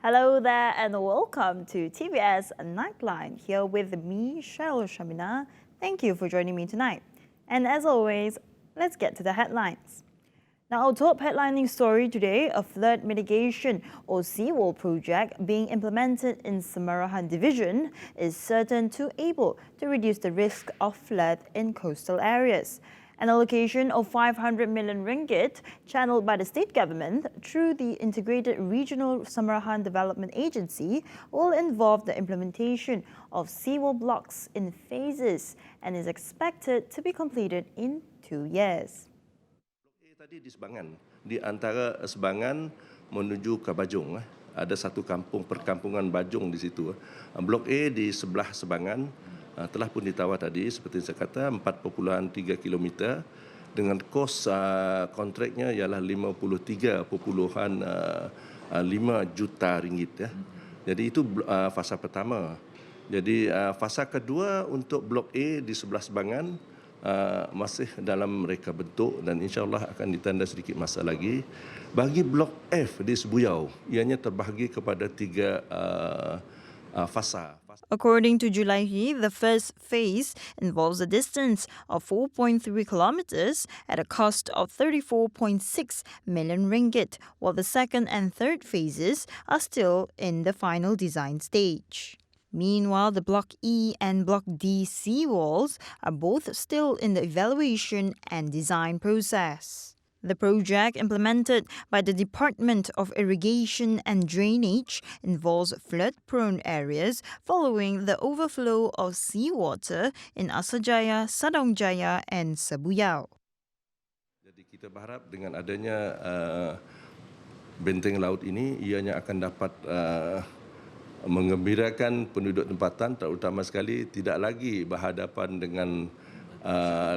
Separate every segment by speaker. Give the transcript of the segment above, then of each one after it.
Speaker 1: Hello there and welcome to TVS Nightline, here with me, Cheryl Shamina. Thank you for joining me tonight. And as always, let's get to the headlines. Now, our top headlining story today, a flood mitigation or Seawall project being implemented in Samarahan Division is certain to able to reduce the risk of flood in coastal areas. An allocation of 500 million ringgit channeled by the state government through the Integrated Regional Samarahan Development Agency will involve the implementation of seawall blocks in phases and is expected to be completed in 2 years.
Speaker 2: Tadi di Sebangan, di antara Sebangan menuju ke Bajong, ada satu perkampungan Bajong di situ. Blok A di sebelah Sebangan telah pun ditawar tadi, seperti saya kata, 4.3 km dengan kos kontraknya ialah 53.5 juta ringgit. Jadi itu fasa pertama. Jadi fasa kedua untuk Blok A di sebelah Sebangan masih dalam reka bentuk dan insyaAllah akan ditanda sedikit masa lagi. Bagi Blok F di Sebuyau, ianya terbahagi kepada 3 fasa.
Speaker 1: According to Julaihi, the first phase involves a distance of 4.3 kilometers at a cost of 34.6 million ringgit, while the second and third phases are still in the final design stage. Meanwhile, the Block E and Block D seawalls are both still in the evaluation and design process. The project implemented by the Department of Irrigation and Drainage involves flood-prone areas following the overflow of seawater in Asajaya, Sadongjaya and Sebuyau.
Speaker 2: Jadi kita berharap dengan adanya benteng laut ini, ianya akan dapat mengembirakan penduduk tempatan, terutama sekali tidak lagi berhadapan dengan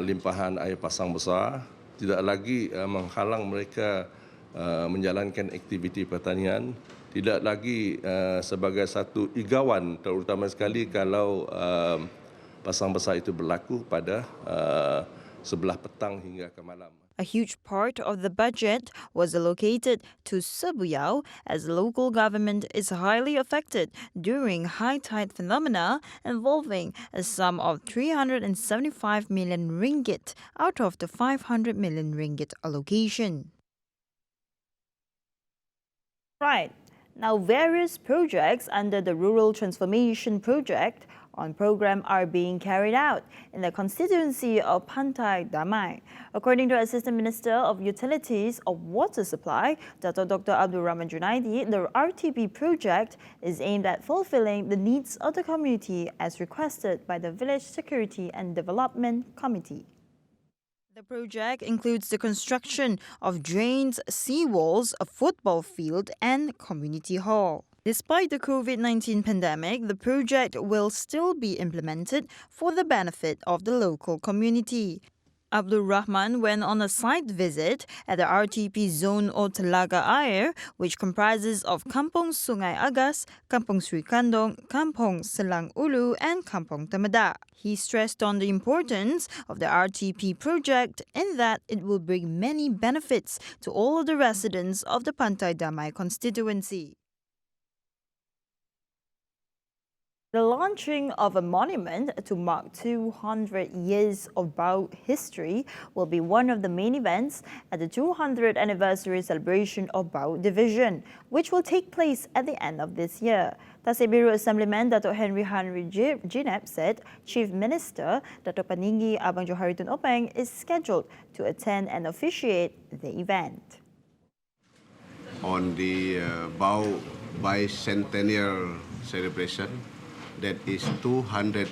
Speaker 2: limpahan air pasang besar, tidak lagi menghalang mereka menjalankan aktiviti pertanian, tidak lagi sebagai satu igawan, terutama sekali kalau pasang besar itu berlaku pada sebelah petang hingga ke malam.
Speaker 1: A huge part of the budget was allocated to Sebuyau as the local government is highly affected during high tide phenomena involving a sum of 375 million ringgit out of the 500 million ringgit allocation. Right. Now, various projects under the Rural Transformation Project on program are being carried out in the constituency of Pantai, Damai. According to Assistant Minister of Utilities of Water Supply, Dr. Abdullah Junaidi, the RTP project is aimed at fulfilling the needs of the community as requested by the Village Security and Development Committee. The project includes the construction of drains, seawalls, a football field and community hall. Despite the COVID-19 pandemic, the project will still be implemented for the benefit of the local community. Abdul Rahman went on a site visit at the RTP zone of Telaga Air, which comprises of Kampung Sungai Agas, Kampung Sri Kandong, Kampung Selang Ulu and Kampung Temada. He stressed on the importance of the RTP project in that it will bring many benefits to all of the residents of the Pantai Damai constituency. The launching of a monument to mark 200 years of Bau history will be one of the main events at the 200th anniversary celebration of Bau Division, which will take place at the end of this year. Tasik Biru Assemblyman Datuk Henry Jinep said Chief Minister Datuk Paninggi Abang Joharitun Openg is scheduled to attend and officiate the event.
Speaker 3: On the Bau bicentennial celebration, that is 200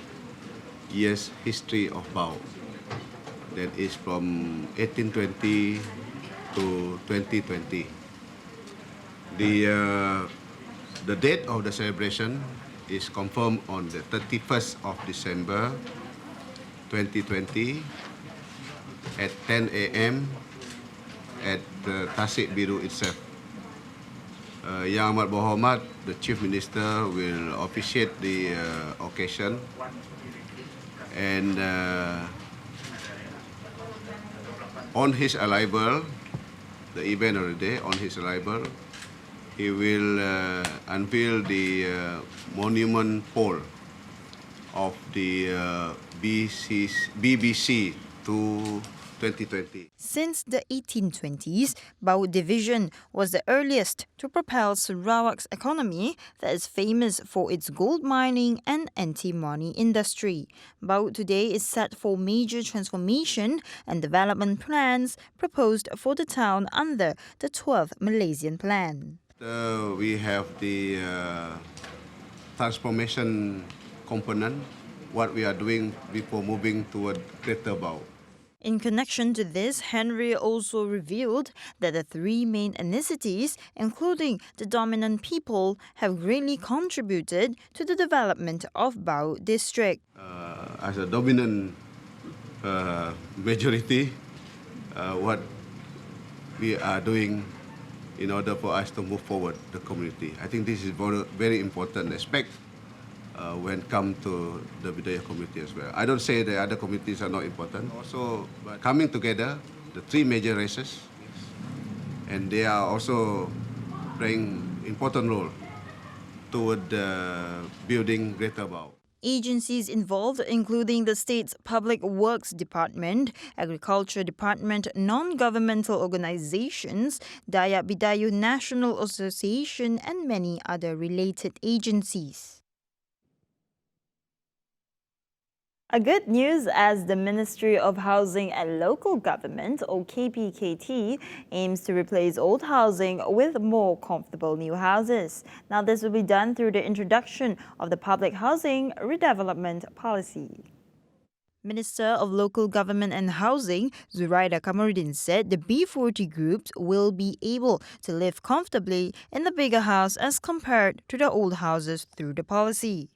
Speaker 3: years history of Bau. That is from 1820 to 2020. The date of the celebration is confirmed on the 31st of December 2020 at 10 a.m. at the Tasik Biru itself. Yang Amat Berhormat, the Chief Minister will officiate the occasion, and on his arrival, the event of the day, on his arrival, he will unveil the monument pole of the BBC to 2020.
Speaker 1: Since the 1820s, Baut Division was the earliest to propel Sarawak's economy that is famous for its gold mining and anti-money industry. Baut today is set for major transformation and development plans proposed for the town under the 12th Malaysian Plan.
Speaker 3: We have the transformation component, what we are doing before moving toward Greater Baut.
Speaker 1: In connection to this, Henry also revealed that the three main ethnicities, including the dominant people, have greatly contributed to the development of Baut district.
Speaker 3: As a dominant majority, what we are doing in order for us to move forward the community. I think this is very important aspect when it comes to the Bidayah community as well. I don't say the other communities are not important. Also, coming together, the three major races, and they are also playing important role toward building Greater Baut.
Speaker 1: Agencies involved, including the state's Public Works Department, Agriculture Department, non-governmental organizations, Dayak Bidayuh National Association, and many other related agencies. A good news as the Ministry of Housing and Local Government, or KPKT, aims to replace old housing with more comfortable new houses. Now, this will be done through the introduction of the Public Housing Redevelopment Policy. Minister of Local Government and Housing, Zuraida Kamarudin, said the B40 groups will be able to live comfortably in the bigger house as compared to the old houses through the policy.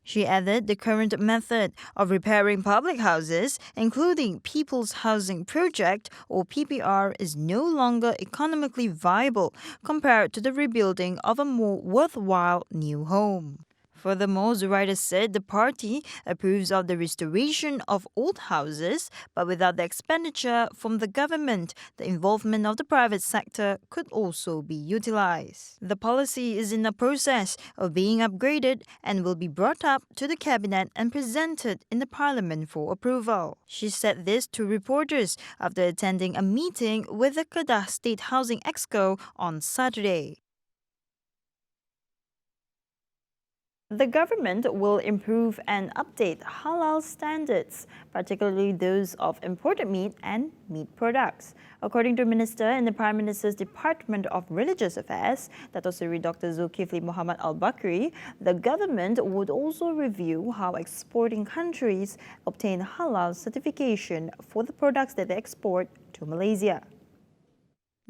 Speaker 1: She added the current method of repairing public houses, including People's Housing Project or PPR, is no longer economically viable compared to the rebuilding of a more worthwhile new home. Furthermore, Zuraida said the party approves of the restoration of old houses, but without the expenditure from the government, the involvement of the private sector could also be utilized. The policy is in the process of being upgraded and will be brought up to the cabinet and presented in the parliament for approval. She said this to reporters after attending a meeting with the Kedah State Housing Exco on Saturday. The government will improve and update halal standards, particularly those of imported meat and meat products. According to a minister in the Prime Minister's Department of Religious Affairs, Dato' Seri Dr. Zulkifli Muhammad Al-Bakri, the government would also review how exporting countries obtain halal certification for the products that they export to Malaysia.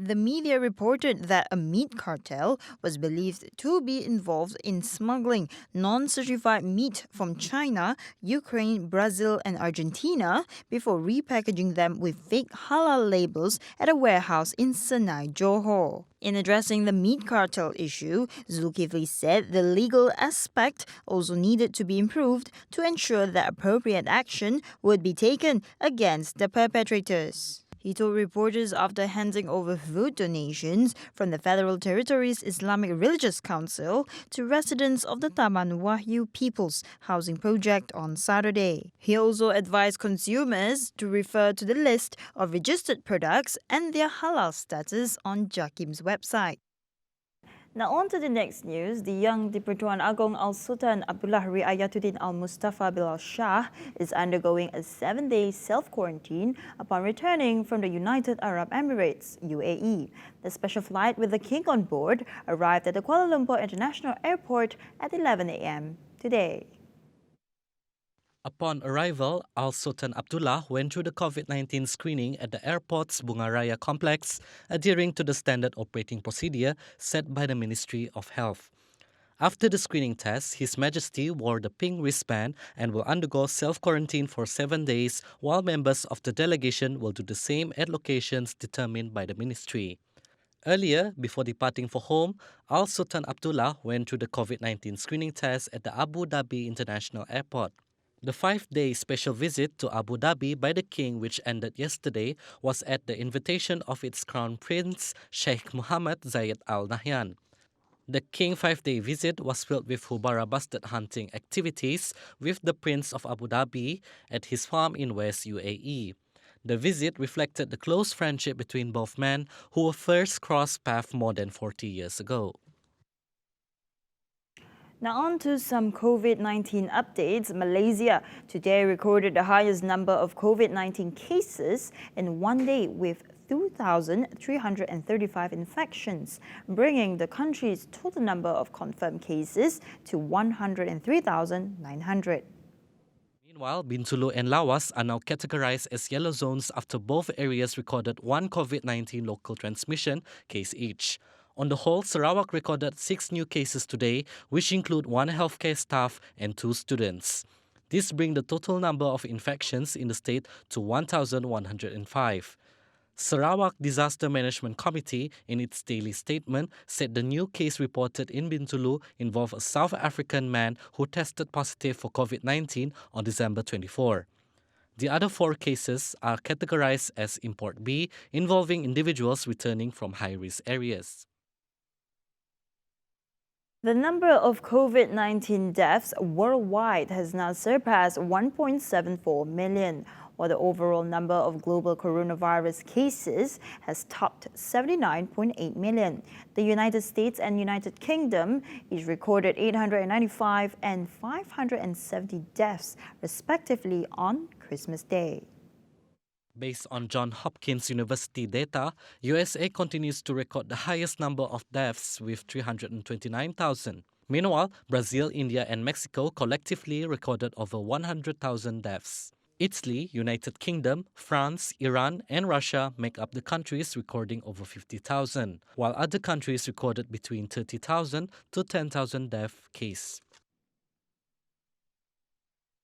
Speaker 1: The media reported that a meat cartel was believed to be involved in smuggling non-certified meat from China, Ukraine, Brazil, and Argentina before repackaging them with fake halal labels at a warehouse in Senai, Johor. In addressing the meat cartel issue, Zulkifli said the legal aspect also needed to be improved to ensure that appropriate action would be taken against the perpetrators. He told reporters after handing over food donations from the Federal Territories Islamic Religious Council to residents of the Taman Wahyu People's Housing Project on Saturday. He also advised consumers to refer to the list of registered products and their halal status on JAKIM's website. Now on to the next news. The young Di-Pertuan Agong Al-Sultan Abdullah Riayatuddin Al-Mustafa Bilal Shah is undergoing a 7-day self-quarantine upon returning from the United Arab Emirates, UAE. The special flight with the king on board arrived at the Kuala Lumpur International Airport at 11 a.m. today.
Speaker 4: Upon arrival, Al-Sultan Abdullah went through the COVID-19 screening at the airport's Bungaraya complex, adhering to the standard operating procedure set by the Ministry of Health. After the screening test, His Majesty wore the pink wristband and will undergo self-quarantine for 7 days, while members of the delegation will do the same at locations determined by the ministry. Earlier, before departing for home, Al-Sultan Abdullah went through the COVID-19 screening test at the Abu Dhabi International Airport. The 5-day special visit to Abu Dhabi by the King, which ended yesterday, was at the invitation of its Crown Prince Sheikh Mohammed Zayed Al Nahyan. The King 5-day visit was filled with Hubara bastard hunting activities with the Prince of Abu Dhabi at his farm in West UAE. The visit reflected the close friendship between both men who were first crossed paths more than 40 years ago.
Speaker 1: Now on to some COVID-19 updates. Malaysia today recorded the highest number of COVID-19 cases in one day with 2,335 infections, bringing the country's total number of confirmed cases to 103,900.
Speaker 4: Meanwhile, Bintulu and Lawas are now categorized as yellow zones after both areas recorded one COVID-19 local transmission case each. On the whole, Sarawak recorded 6 new cases today, which include 1 healthcare staff and 2 students. This brings the total number of infections in the state to 1,105. Sarawak Disaster Management Committee, in its daily statement, said the new case reported in Bintulu involved a South African man who tested positive for COVID-19 on December 24. The other 4 cases are categorized as Import B, involving individuals returning from high-risk areas.
Speaker 1: The number of COVID-19 deaths worldwide has now surpassed 1.74 million, while the overall number of global coronavirus cases has topped 79.8 million. The United States and United Kingdom each recorded 895 and 570 deaths, respectively, on Christmas Day.
Speaker 4: Based on Johns Hopkins University data, USA continues to record the highest number of deaths with 329,000. Meanwhile, Brazil, India and Mexico collectively recorded over 100,000 deaths. Italy, United Kingdom, France, Iran and Russia make up the countries recording over 50,000, while other countries recorded between 30,000 to 10,000 death cases.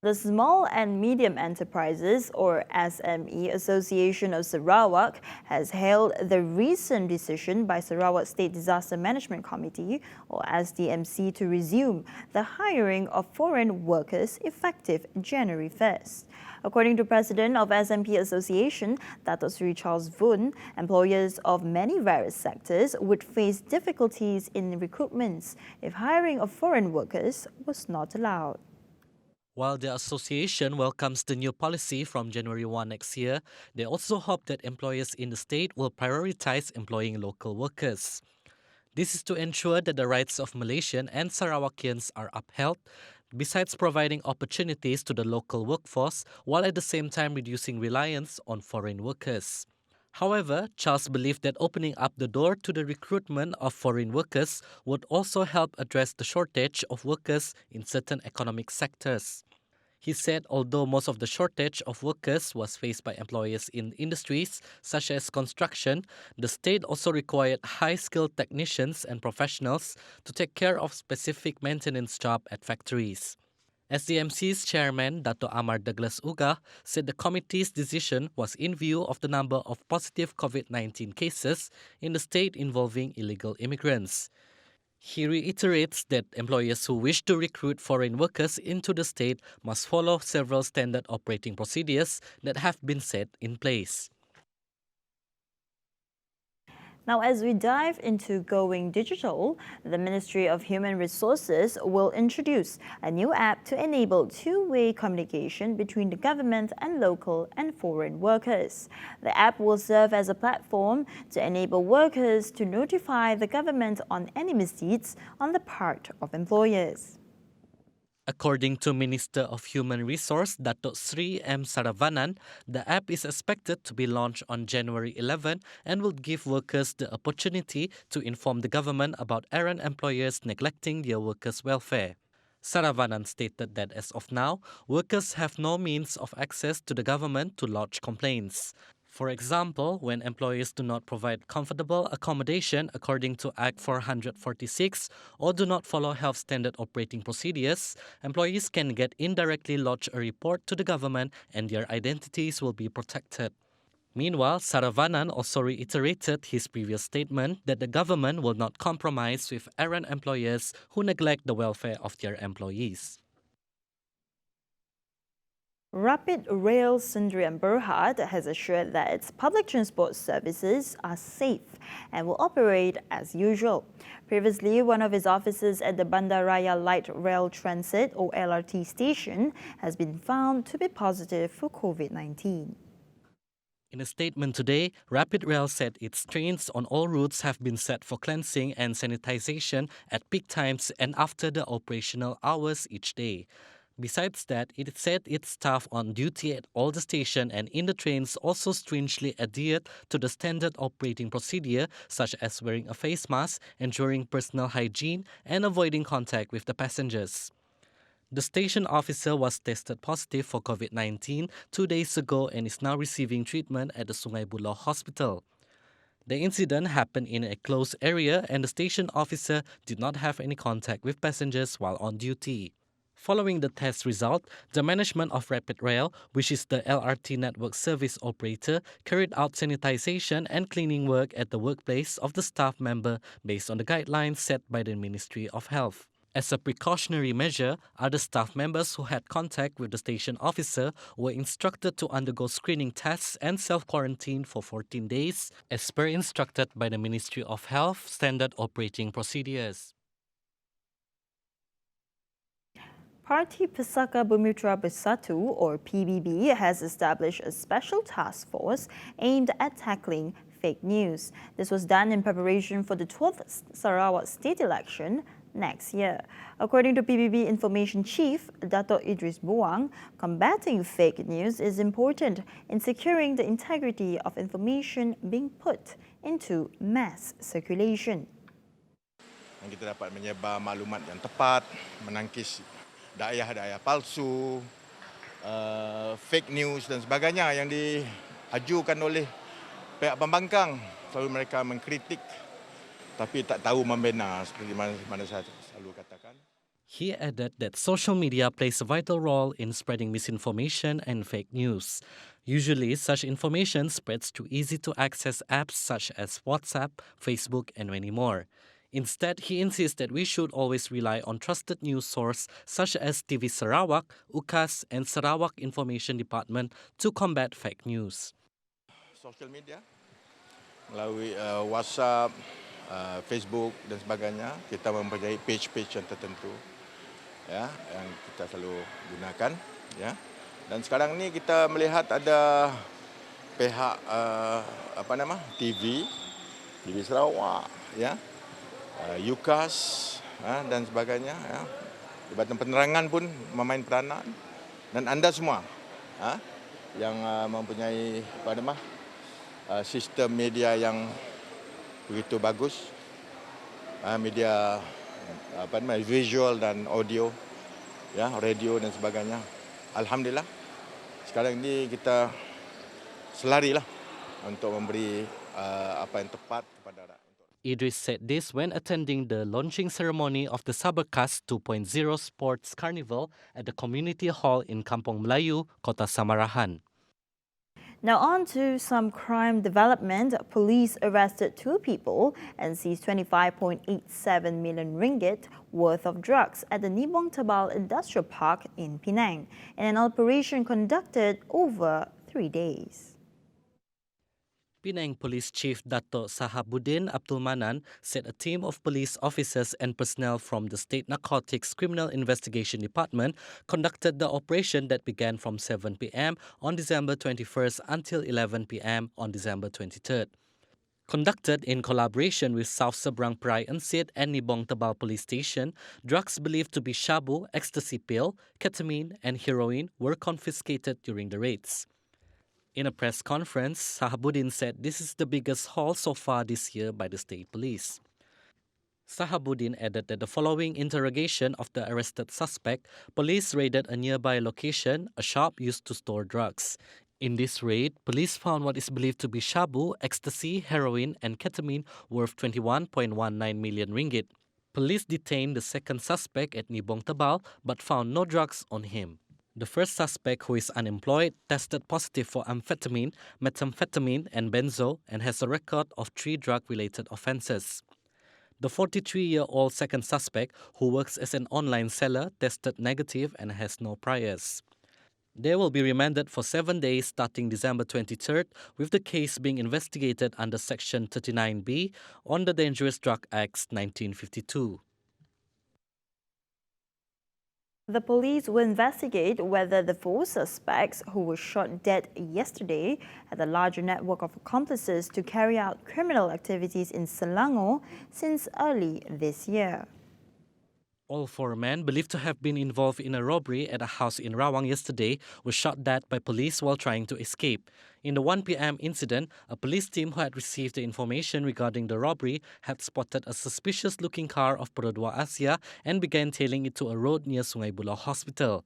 Speaker 1: The Small and Medium Enterprises, or SME Association of Sarawak, has hailed the recent decision by Sarawak State Disaster Management Committee, or SDMC, to resume the hiring of foreign workers effective January 1st. According to President of SMP Association, Dato Sri Charles Voon, employers of many various sectors would face difficulties in recruitments if hiring of foreign workers was not allowed.
Speaker 4: While the association welcomes the new policy from January 1 next year, they also hope that employers in the state will prioritize employing local workers. This is to ensure that the rights of Malaysian and Sarawakians are upheld, besides providing opportunities to the local workforce, while at the same time reducing reliance on foreign workers. However, Charles believed that opening up the door to the recruitment of foreign workers would also help address the shortage of workers in certain economic sectors. He said although most of the shortage of workers was faced by employers in industries such as construction, the state also required high-skilled technicians and professionals to take care of specific maintenance jobs at factories. SDMC's chairman, Dato Amar Douglas Uga, said the committee's decision was in view of the number of positive COVID-19 cases in the state involving illegal immigrants. He reiterates that employers who wish to recruit foreign workers into the state must follow several standard operating procedures that have been set in place.
Speaker 1: Now, as we dive into going digital, the Ministry of Human Resources will introduce a new app to enable two-way communication between the government and local and foreign workers. The app will serve as a platform to enable workers to notify the government on any misdeeds on the part of employers.
Speaker 4: According to Minister of Human Resource Dato Sri M. Saravanan, the app is expected to be launched on January 11 and will give workers the opportunity to inform the government about errant employers neglecting their workers' welfare. Saravanan stated that as of now, workers have no means of access to the government to lodge complaints. For example, when employers do not provide comfortable accommodation according to Act 446 or do not follow health standard operating procedures, employees can get indirectly lodge a report to the government and their identities will be protected. Meanwhile, Saravanan also reiterated his previous statement that the government will not compromise with errant employers who neglect the welfare of their employees.
Speaker 1: Rapid Rail Sdn Berhad has assured that its public transport services are safe and will operate as usual. Previously, one of its offices at the Bandaraya Light Rail Transit or LRT station has been found to be positive for COVID-19.
Speaker 4: In a statement today, Rapid Rail said its trains on all routes have been set for cleansing and sanitization at peak times and after the operational hours each day. Besides that, it said its staff on duty at all the station and in the trains also stringently adhered to the standard operating procedure such as wearing a face mask, ensuring personal hygiene and avoiding contact with the passengers. The station officer was tested positive for COVID-19 2 days ago and is now receiving treatment at the Sungai Buloh Hospital. The incident happened in a closed area and the station officer did not have any contact with passengers while on duty. Following the test result, the management of Rapid Rail, which is the LRT network service operator, carried out sanitization and cleaning work at the workplace of the staff member based on the guidelines set by the Ministry of Health. As a precautionary measure, other staff members who had contact with the station officer were instructed to undergo screening tests and self-quarantine for 14 days, as per instructed by the Ministry of Health standard operating procedures.
Speaker 1: Parti Pusaka Bumiputera Bersatu, or PBB, has established a special task force aimed at tackling fake news. This was done in preparation for the 12th Sarawak state election next year. According to PBB Information Chief Dato' Idris Buang, combating fake news is important in securing the integrity of information being put into mass circulation.
Speaker 5: Kita dapat menyebar maklumat yang tepat, menangkis daya-daya palsu, fake news dan sebagainya yang diajukan oleh pihak pembangkang. Selalu mereka mengkritik tapi tak tahu membina seperti mana saya selalu katakan.
Speaker 4: He added that social media plays a vital role in spreading misinformation and fake news. Usually, such information spreads through easy-to-access apps such as WhatsApp, Facebook, and many more. Instead, he insists that we should always rely on trusted news sources such as TVS Sarawak, UKAS, and Sarawak Information Department to combat fake news.
Speaker 5: Social media, melalui WhatsApp, Facebook dan sebagainya, kita mempunyai page-page yang tertentu, ya, yang kita selalu gunakan, ya. Dan sekarang ni kita melihat ada pihak TV Sarawak, ya, UKAS, dan sebagainya, ya. Jabatan Penerangan pun memain peranan, dan anda semua, yang mempunyai sistem media yang begitu bagus, media visual dan audio, ya, radio dan sebagainya. Alhamdulillah, sekarang ini kita selarilah untuk memberi apa yang tepat kepada rakyat.
Speaker 4: Idris said this when attending the launching ceremony of the Saberkas 2.0 Sports Carnival at the Community Hall in Kampung Melayu, Kota Samarahan.
Speaker 1: Now on to some crime development. Police arrested 2 people and seized 25.87 million ringgit worth of drugs at the Nibong Tebal Industrial Park in Penang in an operation conducted over 3 days.
Speaker 4: Penang Police Chief Dato' Sahabuddin Abdul Manan said a team of police officers and personnel from the State Narcotics Criminal Investigation Department conducted the operation that began from 7 p.m. on December 21st until 11 p.m. on December 23rd. Conducted in collaboration with South Seberang Perai Ensit and Nibong Tebal Police Station, drugs believed to be shabu, ecstasy pill, ketamine, and heroin were confiscated during the raids. In a press conference, Sahabuddin said this is the biggest haul so far this year by the state police. Sahabuddin added that the following interrogation of the arrested suspect, police raided a nearby location, a shop used to store drugs. In this raid, police found what is believed to be shabu, ecstasy, heroin, and ketamine worth 21.19 million ringgit. Police detained the second suspect at Nibong Tebal but found no drugs on him. The first suspect, who is unemployed, tested positive for amphetamine, methamphetamine, and benzo and has a record of 3 drug-related offences. The 43-year-old second suspect, who works as an online seller, tested negative and has no priors. They will be remanded for 7 days starting December 23rd, with the case being investigated under Section 39B on the Dangerous Drug Act 1952.
Speaker 1: The police will investigate whether the 4 suspects who were shot dead yesterday had a larger network of accomplices to carry out criminal activities in Selangor since early this year.
Speaker 4: All 4 men, believed to have been involved in a robbery at a house in Rawang yesterday, were shot dead by police while trying to escape. In the 1 p.m. incident, a police team who had received the information regarding the robbery had spotted a suspicious-looking car of Perodua Asia and began tailing it to a road near Sungai Buloh Hospital.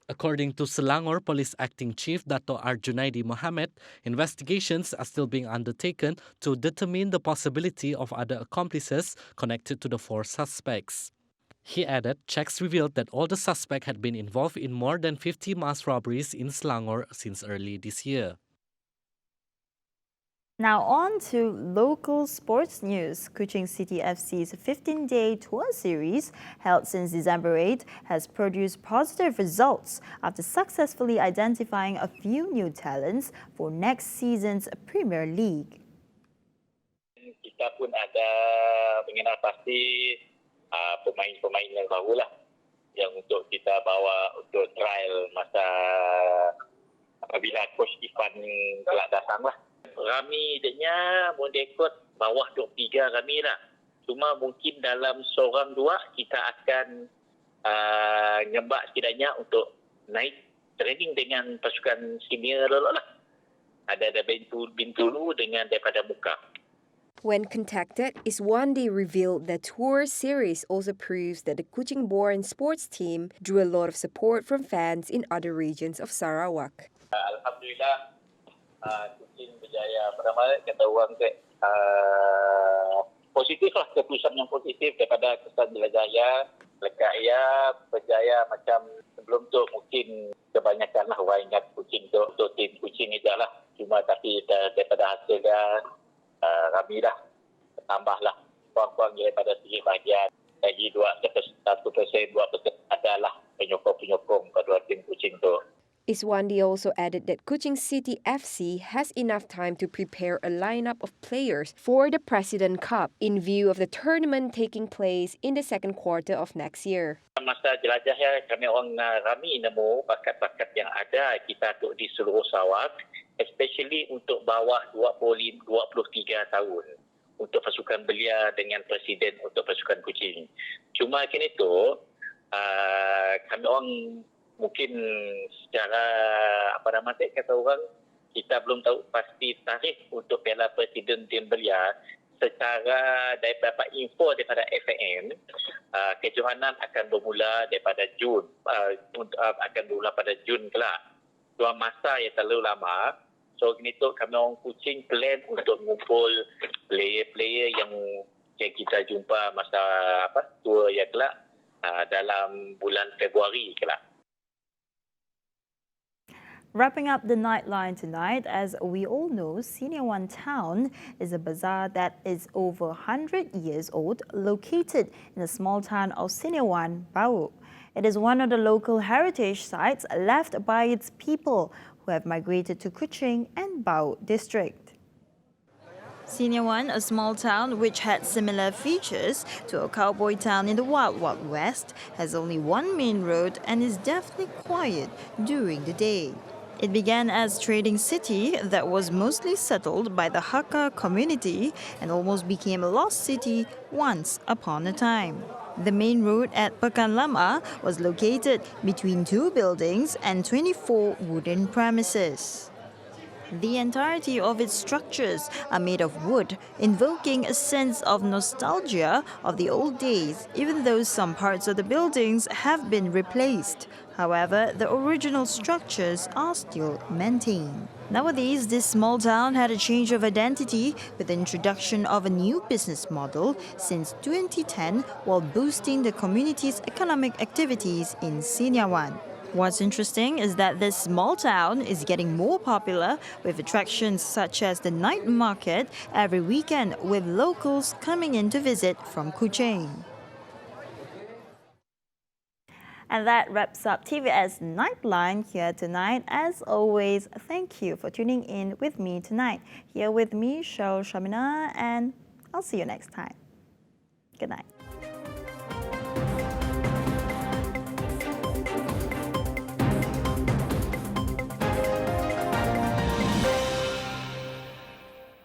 Speaker 4: According to Selangor Police Acting Chief Dato' Arjunaidi Mohammed, investigations are still being undertaken to determine the possibility of other accomplices connected to the 4 suspects. He added, checks revealed that all the suspects had been involved in more than 50 mass robberies in Selangor since early this year.
Speaker 1: Now on to local sports news. Kuching City FC's 15-day tour series, held since December 8, has produced positive results after successfully identifying a few new talents for next season's Premier League.
Speaker 6: Kita pun ada mengenal pasti pemain-pemain yang baru lah, yang untuk kita bawa untuk trial masa apabila Coach Ifan telah datang lah. Rami dia mau dekot bawah 23 Rami lah. Cuma mungkin dalam seorang dua kita akan nyembak setidaknya untuk naik training dengan pasukan senior dulu lah. Ada Bintulu dengan daripada Muka.
Speaker 7: When contacted, Iswandi revealed that tour series also proves that the Kuching-born sports team drew a lot of support from fans in other regions of Sarawak.
Speaker 6: Alhamdulillah, Kuching berjaya. Pertama, kata orang positif lah, keputusan yang positif daripada kesan jelajah. Lekat berjaya macam sebelum tu mungkin kebanyakan lah orang ingat Kuching tu untuk tim Kuching je lah. Cuma tapi daripada hasil dia, Rami dah tambahlah kurang-kurang daripada segi bahagian lagi 1%, 2% adalah penyokong-penyokong kedua tim Kuching tu.
Speaker 7: Iswandi also added that Kuching City FC has enough time to prepare a lineup of players for the President Cup in view of the tournament taking place in the second quarter of next year.
Speaker 6: Masa jelajah kami orang Rami nemu bakat-bakat yang ada kita tu di seluruh Sarawak, especially untuk bawah 23 tahun untuk pasukan belia dengan presiden untuk pasukan Kuching. Cuma kini tu kami orang mungkin secara kata orang kita belum tahu pasti tarikh untuk Piala Presiden tim belia. Secara daripada info daripada FAM, kejohanan akan bermula daripada Jun, akan bermula pada Jun kelak. Dua masa yang terlalu lama. So kini tu kami orang Kuching plan untuk mengumpul player-player yang kita jumpa masa tour yang kelak dalam bulan Februari kelak.
Speaker 1: Wrapping up the Nightline tonight, as we all know, Senior One Town is a bazaar that is over 100 years old, located in the small town of Senior One, Bau. It is one of the local heritage sites left by its people who have migrated to Kuching and Bau district. Senior One, a small town which had similar features to a cowboy town in the Wild Wild West, has only one main road and is definitely quiet during the day. It began as a trading city that was mostly settled by the Hakka community and almost became a lost city once upon a time. The main road at Pekan Lama was located between 2 buildings and 24 wooden premises. The entirety of its structures are made of wood, invoking a sense of nostalgia of the old days, even though some parts of the buildings have been replaced. However, the original structures are still maintained. Nowadays, this small town had a change of identity with the introduction of a new business model since 2010 while boosting the community's economic activities in Senior One. What's interesting is that this small town is getting more popular with attractions such as the night market every weekend with locals coming in to visit from Kuching. And that wraps up TVS Nightline here tonight. As always, thank you for tuning in with me tonight. Here with me, Cheryl Shamina, and I'll see you next time. Good night.